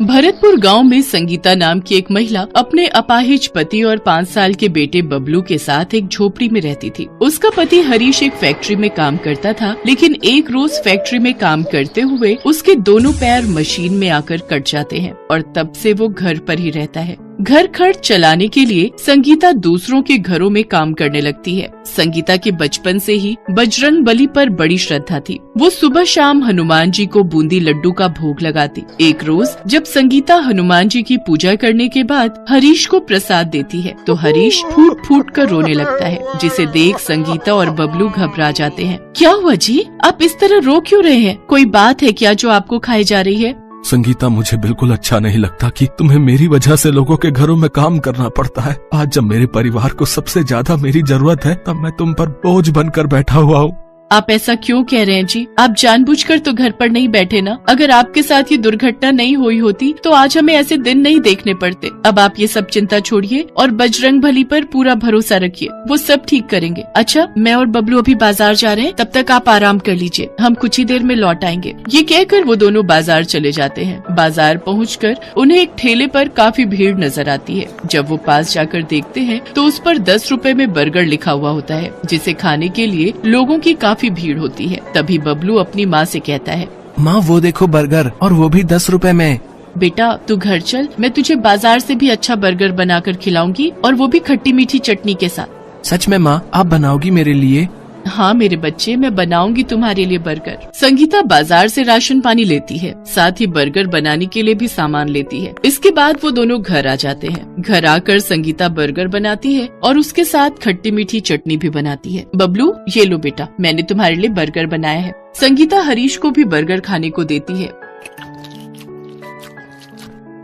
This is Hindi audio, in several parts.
भरतपुर गांव में संगीता नाम की एक महिला अपने अपाहिज पति और 5 साल के बेटे बबलू के साथ एक झोपड़ी में रहती थी। उसका पति हरीश एक फैक्ट्री में काम करता था, लेकिन एक रोज फैक्ट्री में काम करते हुए उसके दोनों पैर मशीन में आकर कट जाते हैं और तब से वो घर पर ही रहता है। घर खर्च चलाने के लिए संगीता दूसरों के घरों में काम करने लगती है। संगीता के बचपन से ही बजरंग बली पर बड़ी श्रद्धा थी। वो सुबह शाम हनुमान जी को बूंदी लड्डू का भोग लगाती। एक रोज जब संगीता हनुमान जी की पूजा करने के बाद हरीश को प्रसाद देती है तो हरीश फूट फूट कर रोने लगता है, जिसे देख संगीता और बबलू घबरा जाते हैं। क्या हुआ जी, आप इस तरह रो क्यों रहे हैं? कोई बात है क्या जो आपको खाई जा रही है? संगीता, मुझे बिल्कुल अच्छा नहीं लगता कि तुम्हें मेरी वजह से लोगों के घरों में काम करना पड़ता है। आज जब मेरे परिवार को सबसे ज्यादा मेरी जरूरत है तब मैं तुम पर बोझ बनकर बैठा हुआ हूँ। आप ऐसा क्यों कह रहे हैं जी? आप जानबूझकर तो घर पर नहीं बैठे ना। अगर आपके साथ ये दुर्घटना नहीं हुई होती तो आज हमें ऐसे दिन नहीं देखने पड़ते। अब आप ये सब चिंता छोड़िए और बजरंग बली पर पूरा भरोसा रखिए, वो सब ठीक करेंगे। अच्छा, मैं और बबलू अभी बाजार जा रहे हैं, तब तक आप आराम कर लीजिए, हम कुछ ही देर में लौट आएंगे। ये कहकर वो दोनों बाजार चले जाते हैं। बाजार पहुँचकर उन्हें एक ठेले पर काफी भीड़ नजर आती है। जब वो पास जाकर देखते हैं तो उस पर 10 रुपए में बर्गर लिखा हुआ होता है, जिसे खाने के लिए लोगों की काफी भीड़ होती है। तभी बबलू अपनी माँ से कहता है, माँ वो देखो बर्गर, और वो भी 10 रुपए में। बेटा तू घर चल, मैं तुझे बाजार से भी अच्छा बर्गर बनाकर खिलाऊंगी, और वो भी खट्टी मीठी चटनी के साथ। सच में माँ, आप बनाओगी मेरे लिए? हाँ मेरे बच्चे, मैं बनाऊंगी तुम्हारे लिए बर्गर। संगीता बाजार से राशन पानी लेती है, साथ ही बर्गर बनाने के लिए भी सामान लेती है। इसके बाद वो दोनों घर आ जाते हैं। घर आकर संगीता बर्गर बनाती है और उसके साथ खट्टी मीठी चटनी भी बनाती है। बबलू ये लो बेटा, मैंने तुम्हारे लिए बर्गर बनाया है। संगीता हरीश को भी बर्गर खाने को देती है।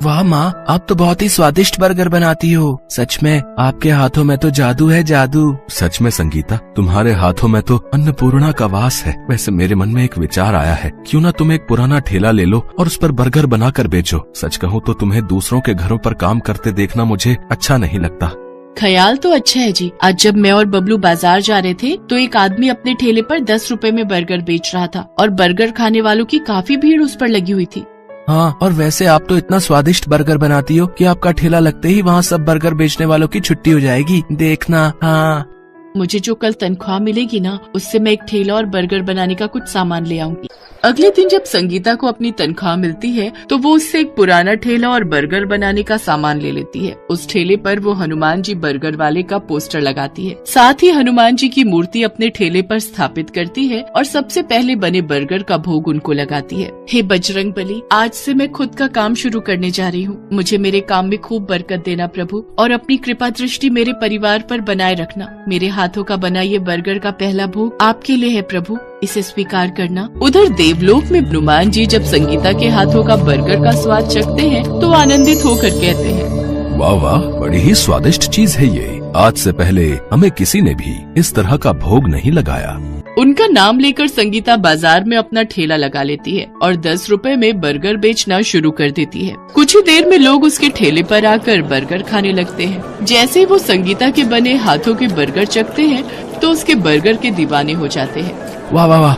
वाह माँ, आप तो बहुत ही स्वादिष्ट बर्गर बनाती हो। सच में आपके हाथों में तो जादू है, जादू। सच में संगीता, तुम्हारे हाथों में तो अन्नपूर्णा का वास है। वैसे मेरे मन में एक विचार आया है, क्यों ना तुम एक पुराना ठेला ले लो और उस पर बर्गर बनाकर बेचो। सच कहूँ तो तुम्हें दूसरों के घरों पर काम करते देखना मुझे अच्छा नहीं लगता। ख्याल तो अच्छा है जी। आज जब मैं और बबलू बाजार जा रहे थे तो एक आदमी अपने ठेले पर 10 रुपए में बर्गर बेच रहा था और बर्गर खाने वालों की काफी भीड़ उस पर लगी हुई थी। हाँ, और वैसे आप तो इतना स्वादिष्ट बर्गर बनाती हो कि आपका ठेला लगते ही वहाँ सब बर्गर बेचने वालों की छुट्टी हो जाएगी, देखना। हाँ, मुझे जो कल तनख्वाह मिलेगी ना, उससे मैं एक ठेला और बर्गर बनाने का कुछ सामान ले आऊंगी। अगले दिन जब संगीता को अपनी तनख्वाह मिलती है तो वो उससे एक पुराना ठेला और बर्गर बनाने का सामान ले लेती है। उस ठेले पर वो हनुमान जी बर्गर वाले का पोस्टर लगाती है, साथ ही हनुमान जी की मूर्ति अपने ठेले पर स्थापित करती है और सबसे पहले बने बर्गर का भोग उनको लगाती है। हे बजरंग बली, आज से मैं खुद का काम शुरू करने जा रही हूँ। मुझे मेरे काम में खूब बरकत देना प्रभु, और अपनी कृपा दृष्टि मेरे परिवार पर बनाए रखना। मेरे हाथों का बना ये बर्गर का पहला भोग आपके लिए है प्रभु, इसे स्वीकार करना। उधर देवलोक में हनुमान जी जब संगीता के हाथों का बर्गर का स्वाद चखते हैं तो आनंदित होकर कहते हैं, वाह वाह, बड़ी ही स्वादिष्ट चीज है ये। आज से पहले हमें किसी ने भी इस तरह का भोग नहीं लगाया। उनका नाम लेकर संगीता बाजार में अपना ठेला लगा लेती है और 10 रुपए में बर्गर बेचना शुरू कर देती है। कुछ ही देर में लोग उसके ठेले पर आकर बर्गर खाने लगते हैं। जैसे ही वो संगीता के बने हाथों के बर्गर चखते हैं तो उसके बर्गर के दीवाने हो जाते हैं। वाह वाह वाह,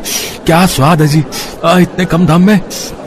क्या स्वाद है जी। इतने कम दाम में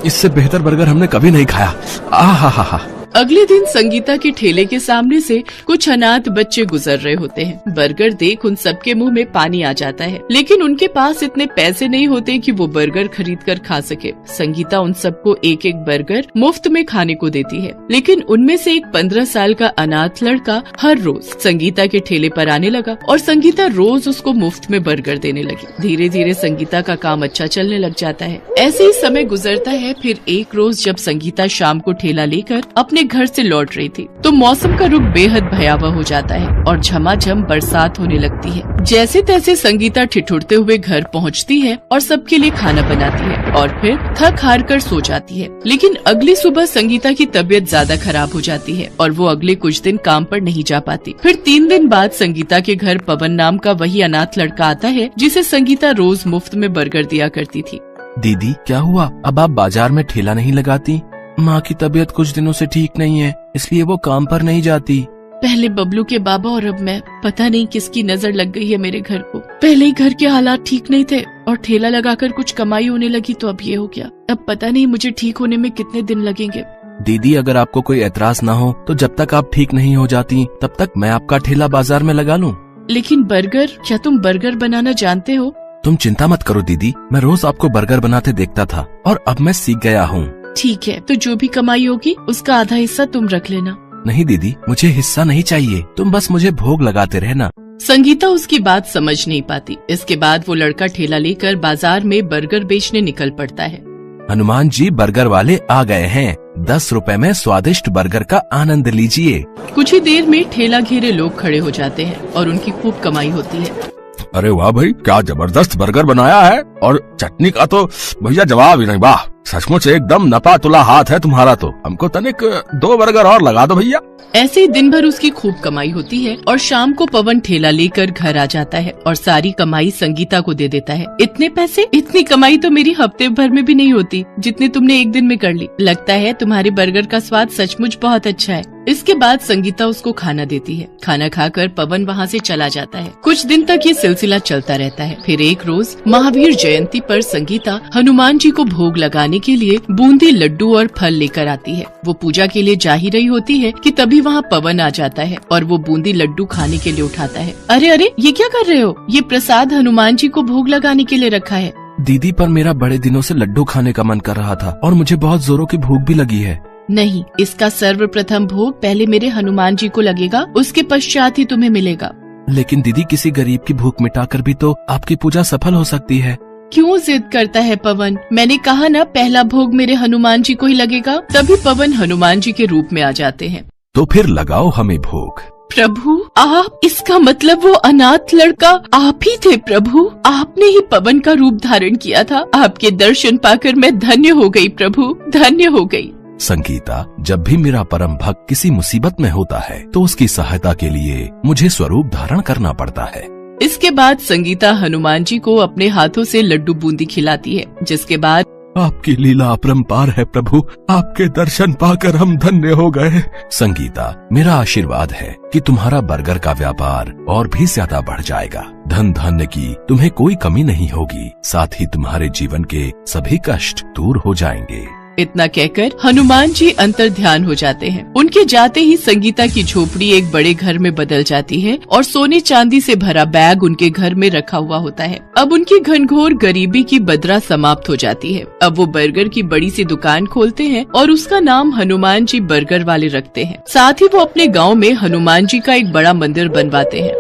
इससे बेहतर बर्गर हमने कभी नहीं खाया। हा। अगले दिन संगीता के ठेले के सामने से कुछ अनाथ बच्चे गुजर रहे होते हैं। बर्गर देख उन सबके मुंह में पानी आ जाता है, लेकिन उनके पास इतने पैसे नहीं होते कि वो बर्गर खरीद कर खा सके। संगीता उन सबको एक एक बर्गर मुफ्त में खाने को देती है, लेकिन उनमें से एक 15 साल का अनाथ लड़का हर रोज संगीता के ठेले पर आने लगा और संगीता रोज उसको मुफ्त में बर्गर देने लगी। धीरे धीरे संगीता का काम अच्छा चलने लग जाता है। ऐसे ही समय गुजरता है। फिर एक रोज जब संगीता शाम को ठेला लेकर अपने घर से लौट रही थी तो मौसम का रुख बेहद भयावह हो जाता है और झमाझम बरसात होने लगती है। जैसे तैसे संगीता ठिठुरते हुए घर पहुंचती है और सबके लिए खाना बनाती है और फिर थक हार कर सो जाती है। लेकिन अगली सुबह संगीता की तबीयत ज्यादा खराब हो जाती है और वो अगले कुछ दिन काम पर नहीं जा पाती। फिर 3 दिन बाद संगीता के घर पवन नाम का वही अनाथ लड़का आता है जिसे संगीता रोज मुफ्त में बर्गर दिया करती थी। दीदी क्या हुआ, अब आप बाजार में ठेला नहीं लगाती? माँ की तबीयत कुछ दिनों से ठीक नहीं है, इसलिए वो काम पर नहीं जाती। पहले बबलू के बाबा और अब मैं, पता नहीं किसकी नजर लग गई है मेरे घर को। पहले ही घर के हालात ठीक नहीं थे और ठेला लगाकर कुछ कमाई होने लगी तो अब ये हो गया। अब पता नहीं मुझे ठीक होने में कितने दिन लगेंगे। दीदी अगर आपको कोई एतराज ना हो तो जब तक आप ठीक नहीं हो जाती तब तक मैं आपका ठेला बाजार में लगा लूं। लेकिन बर्गर, क्या तुम बर्गर बनाना जानते हो? तुम चिंता मत करो दीदी, मैं रोज आपको बर्गर बनाते देखता था और अब मैं सीख गया हूँ। ठीक है, तो जो भी कमाई होगी उसका आधा हिस्सा तुम रख लेना। नहीं दीदी, मुझे हिस्सा नहीं चाहिए, तुम बस मुझे भोग लगाते रहना। संगीता उसकी बात समझ नहीं पाती। इसके बाद वो लड़का ठेला लेकर बाजार में बर्गर बेचने निकल पड़ता है। हनुमान जी बर्गर वाले आ गए हैं, 10 रुपए में स्वादिष्ट बर्गर का आनंद लीजिए। कुछ ही देर में ठेला घेरे लोग खड़े हो जाते हैं और उनकी खूब कमाई होती है। अरे वाह भाई, क्या जबरदस्त बर्गर बनाया है, और चटनी का तो भैया जवाब ही नहीं। वाह, सचमुच एकदम नपा तुला हाथ है तुम्हारा। तो हमको तनिक 2 बर्गर और लगा दो भैया। ऐसे ही दिन भर उसकी खूब कमाई होती है और शाम को पवन ठेला लेकर घर आ जाता है और सारी कमाई संगीता को दे देता है। इतने पैसे, इतनी कमाई तो मेरी हफ्ते भर में भी नहीं होती जितनी तुमने एक दिन में कर ली। लगता है तुम्हारे बर्गर का स्वाद सचमुच बहुत अच्छा है। इसके बाद संगीता उसको खाना देती है। खाना खाकर पवन वहाँ से चला जाता है। कुछ दिन तक ये सिलसिला चलता रहता है। फिर एक रोज महावीर जयंती पर संगीता हनुमान जी को भोग लगाने के लिए बूंदी, लड्डू और फल लेकर आती है। वो पूजा के लिए जा ही रही होती है कि तभी वहाँ पवन आ जाता है और वो बूंदी लड्डू खाने के लिए उठाता है। अरे अरे, ये क्या कर रहे हो? ये प्रसाद हनुमान जी को भोग लगाने के लिए रखा है। दीदी, पर मेरा बड़े दिनों से लड्डू खाने का मन कर रहा था और मुझे बहुत जोरों की भूख भी लगी है। नहीं, इसका सर्वप्रथम भोग पहले मेरे हनुमान जी को लगेगा, उसके पश्चात ही तुम्हें मिलेगा। लेकिन दीदी, किसी गरीब की भूख मिटाकर भी तो आपकी पूजा सफल हो सकती है। क्यों जिद करता है पवन? मैंने कहा ना, पहला भोग मेरे हनुमान जी को ही लगेगा। तभी पवन हनुमान जी के रूप में आ जाते हैं। तो फिर लगाओ हमें भोग। प्रभु, आप, इसका मतलब वो अनाथ लड़का आप ही थे प्रभु। आपने ही पवन का रूप धारण किया था। आपके दर्शन पाकर मैं धन्य हो गई प्रभु, धन्य हो गई। संगीता, जब भी मेरा परम भक्त किसी मुसीबत में होता है तो उसकी सहायता के लिए मुझे स्वरूप धारण करना पड़ता है। इसके बाद संगीता हनुमान जी को अपने हाथों से लड्डू बूंदी खिलाती है, जिसके बाद आपकी लीला अपरंपार है प्रभु, आपके दर्शन पाकर हम धन्य हो गए। संगीता, मेरा आशीर्वाद है कि तुम्हारा बर्गर का व्यापार और भी ज्यादा बढ़ जाएगा। धन धान्य की तुम्हें कोई कमी नहीं होगी, साथ ही तुम्हारे जीवन के सभी कष्ट दूर हो जाएंगे। इतना कहकर हनुमान जी अंतर ध्यान हो जाते हैं। उनके जाते ही संगीता की झोपड़ी एक बड़े घर में बदल जाती है और सोने चांदी से भरा बैग उनके घर में रखा हुआ होता है। अब उनकी घनघोर गरीबी की बदरा समाप्त हो जाती है। अब वो बर्गर की बड़ी सी दुकान खोलते हैं और उसका नाम हनुमान जी बर्गर वाले रखते हैं। साथ ही वो अपने गाँव में हनुमान जी का एक बड़ा मंदिर बनवाते हैं।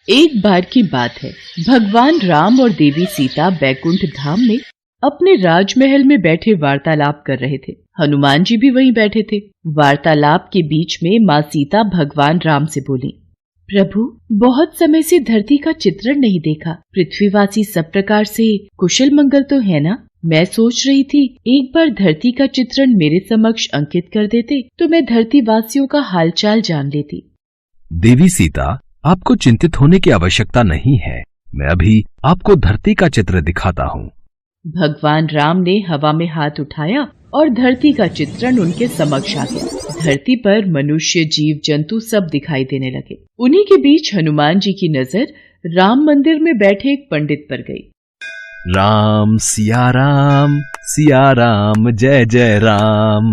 एक बार की बात है, भगवान राम और देवी सीता बैकुंठ धाम में अपने राजमहल में बैठे वार्तालाप कर रहे थे। हनुमान जी भी वहीं बैठे थे। वार्तालाप के बीच में माँ सीता भगवान राम से बोली, प्रभु, बहुत समय से धरती का चित्रण नहीं देखा। पृथ्वीवासी सब प्रकार से कुशल मंगल तो है ना? मैं सोच रही थी एक बार धरती का चित्रण मेरे समक्ष अंकित कर देते तो मैं धरती वासियों का हालचाल जान लेती। देवी सीता, आपको चिंतित होने की आवश्यकता नहीं है। मैं अभी आपको धरती का चित्र दिखाता हूँ। भगवान राम ने हवा में हाथ उठाया और धरती का चित्रण उनके समक्ष आ गया। धरती पर मनुष्य, जीव जंतु सब दिखाई देने लगे। उन्हीं के बीच हनुमान जी की नजर राम मंदिर में बैठे एक पंडित पर गई। राम सिया राम, सिया राम जय जय राम।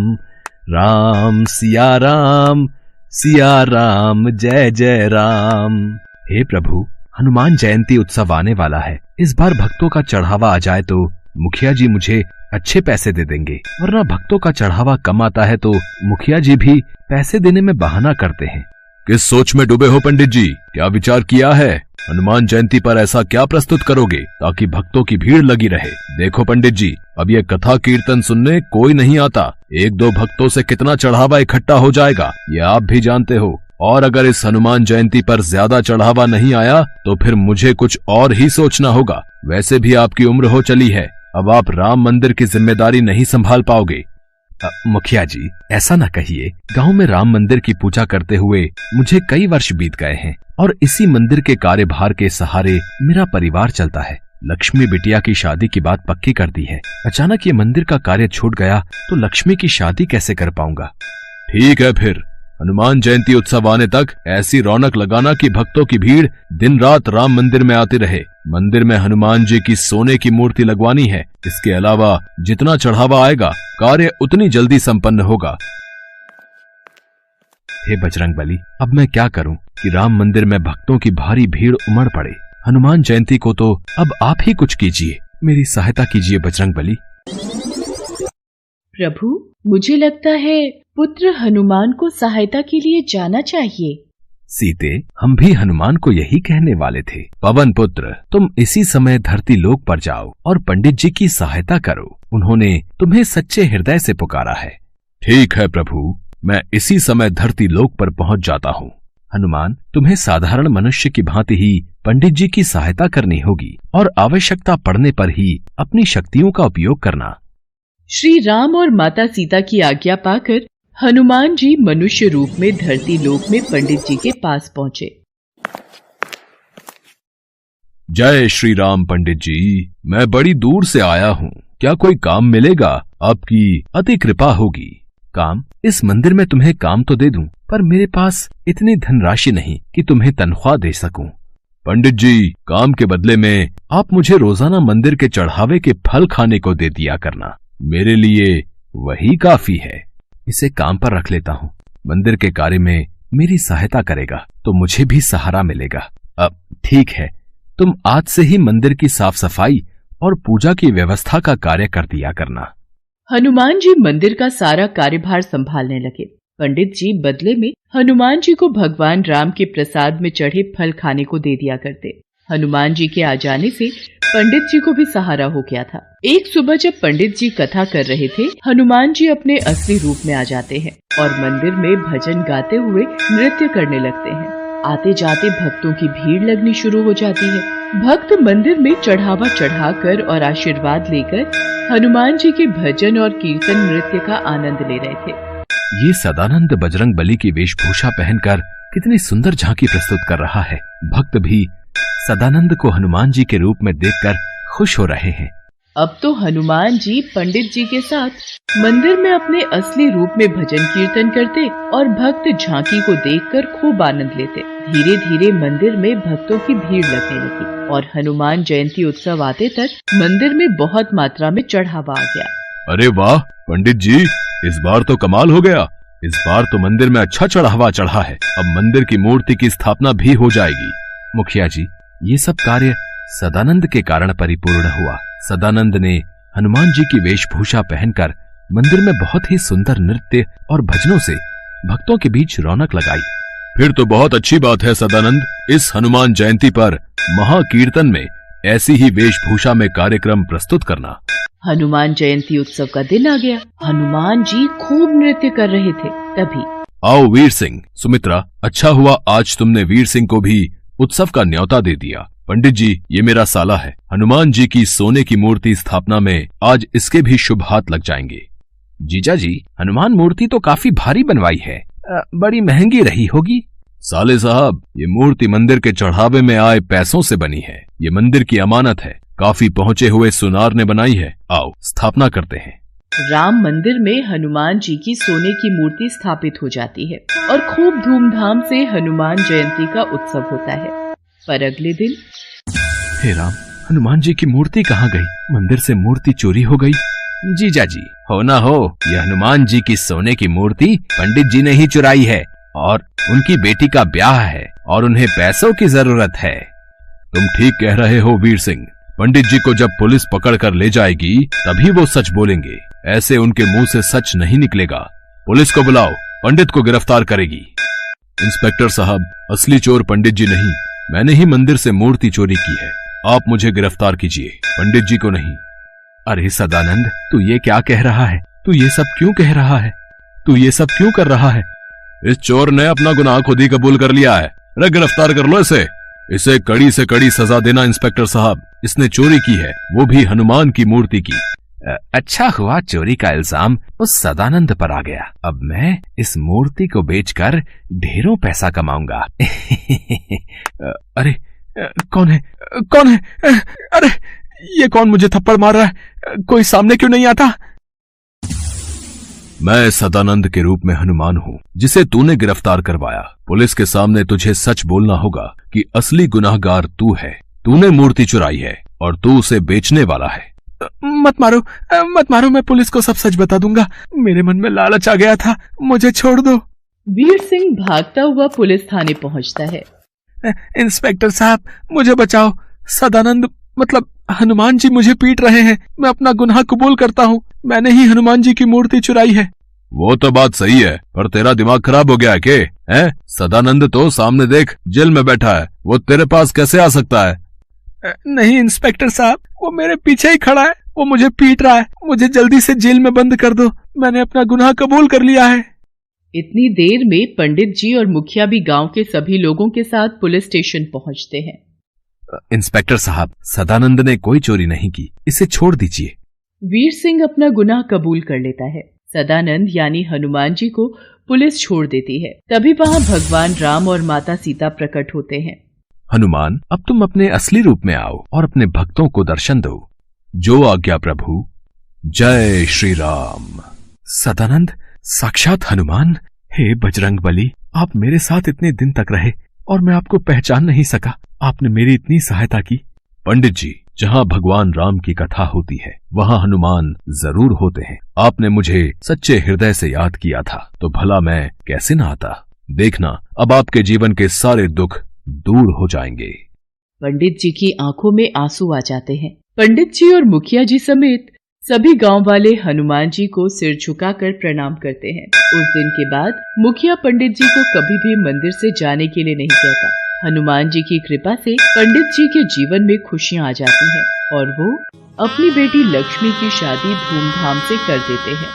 राम सिया राम, सिया राम जय जय राम। हे प्रभु, हनुमान जयंती उत्सव आने वाला है। इस बार भक्तों का चढ़ावा आ जाए तो मुखिया जी मुझे अच्छे पैसे दे देंगे, वरना भक्तों का चढ़ावा कम आता है तो मुखिया जी भी पैसे देने में बहाना करते हैं। किस सोच में डूबे हो पंडित जी? क्या विचार किया है? हनुमान जयंती पर ऐसा क्या प्रस्तुत करोगे ताकि भक्तों की भीड़ लगी रहे? देखो पंडित जी, अब ये कथा कीर्तन सुनने कोई नहीं आता। 1-2 भक्तों से कितना चढ़ावा इकट्ठा हो जाएगा ये आप भी जानते हो। और अगर इस हनुमान जयंती पर ज्यादा चढ़ावा नहीं आया तो फिर मुझे कुछ और ही सोचना होगा। वैसे भी आपकी उम्र हो चली है, अब आप राम मंदिर की जिम्मेदारी नहीं संभाल पाओगे। मुखिया जी, ऐसा न कहिए। गांव में राम मंदिर की पूजा करते हुए मुझे कई वर्ष बीत गए हैं और इसी मंदिर के कार्यभार के सहारे मेरा परिवार चलता है। लक्ष्मी बिटिया की शादी की बात पक्की कर दी है। अचानक ये मंदिर का कार्य छूट गया तो लक्ष्मी की शादी कैसे कर पाऊंगा? ठीक है, फिर हनुमान जयंती उत्सव आने तक ऐसी रौनक लगाना कि भक्तों की भीड़ दिन रात राम मंदिर में आती रहे। मंदिर में हनुमान जी की सोने की मूर्ति लगवानी है। इसके अलावा जितना चढ़ावा आएगा कार्य उतनी जल्दी संपन्न होगा। हे बजरंगबली, अब मैं क्या करूं कि राम मंदिर में भक्तों की भारी भीड़ उमड़ पड़े। हनुमान जयंती को तो अब आप ही कुछ कीजिए, मेरी सहायता कीजिए बजरंगबली। प्रभु, मुझे लगता है पुत्र हनुमान को सहायता के लिए जाना चाहिए। सीते, हम भी हनुमान को यही कहने वाले थे। पवन पुत्र, तुम इसी समय धरती लोक पर जाओ और पंडित जी की सहायता करो। उन्होंने तुम्हें सच्चे हृदय से पुकारा है। ठीक है प्रभु, मैं इसी समय धरती लोक पर पहुंच जाता हूँ। हनुमान, तुम्हें साधारण मनुष्य की भांति ही पंडित जी की सहायता करनी होगी और आवश्यकता पड़ने पर ही अपनी शक्तियों का उपयोग करना। श्री राम और माता सीता की आज्ञा पाकर हनुमान जी मनुष्य रूप में धरती लोक में पंडित जी के पास पहुँचे। जय श्री राम पंडित जी, मैं बड़ी दूर से आया हूँ। क्या कोई काम मिलेगा? आपकी अति कृपा होगी। काम? इस मंदिर में तुम्हें काम तो दे दूं, पर मेरे पास इतनी धनराशि नहीं कि तुम्हें तनख्वाह दे सकूं। पंडित जी, काम के बदले में आप मुझे रोजाना मंदिर के चढ़ावे के फल खाने को दे दिया करना। मेरे लिए वही काफी है। इसे काम पर रख लेता हूँ। मंदिर के कार्य में मेरी सहायता करेगा तो मुझे भी सहारा मिलेगा। अब ठीक है, तुम आज से ही मंदिर की साफ सफाई और पूजा की व्यवस्था का कार्य कर दिया करना। हनुमान जी मंदिर का सारा कार्यभार संभालने लगे। पंडित जी बदले में हनुमान जी को भगवान राम के प्रसाद में चढ़े फल खाने को दे दिया करते। हनुमान जी के आ जाने से पंडित जी को भी सहारा हो गया था। एक सुबह जब पंडित जी कथा कर रहे थे, हनुमान जी अपने असली रूप में आ जाते हैं और मंदिर में भजन गाते हुए नृत्य करने लगते हैं। आते जाते भक्तों की भीड़ लगनी शुरू हो जाती है। भक्त मंदिर में चढ़ावा चढ़ाकर और आशीर्वाद लेकर हनुमान जी के भजन और कीर्तन नृत्य का आनंद ले रहे थे। ये सदानंद बजरंगबली की वेशभूषा पहनकर कितनी सुंदर झांकी प्रस्तुत कर रहा है। भक्त भी सदानंद को हनुमान जी के रूप में देखकर खुश हो रहे हैं। अब तो हनुमान जी पंडित जी के साथ मंदिर में अपने असली रूप में भजन कीर्तन करते और भक्त झांकी को देखकर खूब आनंद लेते। धीरे धीरे मंदिर में भक्तों की भीड़ लगने लगी और हनुमान जयंती उत्सव आते तक मंदिर में बहुत मात्रा में चढ़ावा आ गया। अरे वाह पंडित जी, इस बार तो कमाल हो गया। इस बार तो मंदिर में अच्छा चढ़ावा चढ़ा है। अब मंदिर की मूर्ति की स्थापना भी हो जाएगी। मुखिया जी, ये सब कार्य सदानंद के कारण परिपूर्ण हुआ। सदानंद ने हनुमान जी की वेशभूषा पहनकर मंदिर में बहुत ही सुंदर नृत्य और भजनों से भक्तों के बीच रौनक लगाई। फिर तो बहुत अच्छी बात है सदानंद। इस हनुमान जयंती पर महाकीर्तन में ऐसी ही वेशभूषा में कार्यक्रम प्रस्तुत करना। हनुमान जयंती उत्सव का दिन आ गया। हनुमान जी खूब नृत्य कर रहे थे। तभी आओ वीर सिंह, सुमित्रा, अच्छा हुआ आज तुमने वीर सिंह को भी उत्सव का न्योता दे दिया। पंडित जी, ये मेरा साला है। हनुमान जी की सोने की मूर्ति स्थापना में आज इसके भी शुभ हाथ लग जाएंगे। जीजा जी, हनुमान मूर्ति तो काफी भारी बनवाई है, बड़ी महंगी रही होगी। साले साहब, ये मूर्ति मंदिर के चढ़ावे में आए पैसों से बनी है। ये मंदिर की अमानत है, काफी पहुंचे हुए सुनार ने बनाई है। आओ स्थापना करते हैं। राम मंदिर में हनुमान जी की सोने की मूर्ति स्थापित हो जाती है और खूब धूमधाम से हनुमान जयंती का उत्सव होता है। पर अगले दिन, हे राम, हनुमान जी की मूर्ति कहाँ गई? मंदिर से मूर्ति चोरी हो गई। जीजा जी, हो ना हो, यह हनुमान जी की सोने की मूर्ति पंडित जी ने ही चुराई है और उनकी बेटी का ब्याह है और उन्हें पैसों की जरूरत है। तुम ठीक कह रहे हो वीर सिंह। पंडित जी को जब पुलिस पकड़ कर ले जाएगी तभी वो सच बोलेंगे। ऐसे उनके मुंह से सच नहीं निकलेगा। पुलिस को बुलाओ, पंडित को गिरफ्तार करेगी। इंस्पेक्टर साहब, असली चोर पंडित जी नहीं, मैंने ही मंदिर से मूर्ति चोरी की है। आप मुझे गिरफ्तार कीजिए, पंडित जी को नहीं। अरे सदानंद, तू ये क्या कह रहा है? तू ये सब क्यों कह रहा है? तू ये सब क्यों कर रहा है? इस चोर ने अपना गुनाह खुद ही कबूल कर लिया है। अरे गिरफ्तार कर लो इसे। इसे कड़ी से कड़ी सजा देना इंस्पेक्टर साहब। इसने चोरी की है, वो भी हनुमान की मूर्ति की। अच्छा हुआ चोरी का इल्जाम उस सदानंद पर आ गया। अब मैं इस मूर्ति को बेचकर ढेरों पैसा कमाऊंगा। अरे कौन है? कौन है? अरे ये कौन मुझे थप्पड़ मार रहा है? कोई सामने क्यों नहीं आता? मैं सदानंद के रूप में हनुमान हूँ जिसे तूने गिरफ्तार करवाया। पुलिस के सामने तुझे सच बोलना होगा कि असली गुनाहगार तू है। तूने मूर्ति चुराई है और तू उसे बेचने वाला है। मत मारो, मैं पुलिस को सब सच बता दूंगा। मेरे मन में लालच आ गया था, मुझे छोड़ दो। वीर सिंह भागता हुआ पुलिस थाने पहुंचता है। इंस्पेक्टर साहब, मुझे बचाओ। सदानंद मतलब हनुमान जी मुझे पीट रहे हैं। मैं अपना गुनाह कबूल करता हूँ। मैंने ही हनुमान जी की मूर्ति चुराई है। वो तो बात सही है, पर तेरा दिमाग खराब हो गया है के? हैं? सदानंद तो सामने देख जेल में बैठा है, वो तेरे पास कैसे आ सकता है? नहीं इंस्पेक्टर साहब, वो मेरे पीछे ही खड़ा है। वो मुझे पीट रहा है। मुझे जल्दी से जेल में बंद कर दो। मैंने अपना गुनाह कबूल कर लिया है। इतनी देर में पंडित जी और मुखिया भी गांव के सभी लोगों के साथ पुलिस स्टेशन पहुंचते हैं। इंस्पेक्टर साहब, सदानंद ने कोई चोरी नहीं की, इसे छोड़ दीजिए। वीर सिंह अपना गुनाह कबूल कर लेता है। सदानंद यानी हनुमान जी को पुलिस छोड़ देती है। तभी वहाँ भगवान राम और माता सीता प्रकट होते हैं। हनुमान, अब तुम अपने असली रूप में आओ और अपने भक्तों को दर्शन दो। जो आज्ञा प्रभु। जय श्री राम। सदानंद, साक्षात हनुमान। हे बजरंगबली, आप मेरे साथ इतने दिन तक रहे और मैं आपको पहचान नहीं सका। आपने मेरी इतनी सहायता की। पंडित जी, जहाँ भगवान राम की कथा होती है वहाँ हनुमान जरूर होते हैं। आपने मुझे सच्चे हृदय से याद किया था तो भला मैं कैसे न आता। देखना, अब आपके जीवन के सारे दुख दूर हो जाएंगे। पंडित जी की आंखों में आंसू आ जाते हैं। पंडित जी और मुखिया जी समेत सभी गांव वाले हनुमान जी को सिर झुकाकर प्रणाम करते हैं। उस दिन के बाद मुखिया पंडित जी को कभी भी मंदिर से जाने के लिए नहीं कहता। हनुमान जी की कृपा से पंडित जी के जीवन में खुशियां आ जाती हैं और वो अपनी बेटी लक्ष्मी की शादी धूमधाम से कर देते हैं।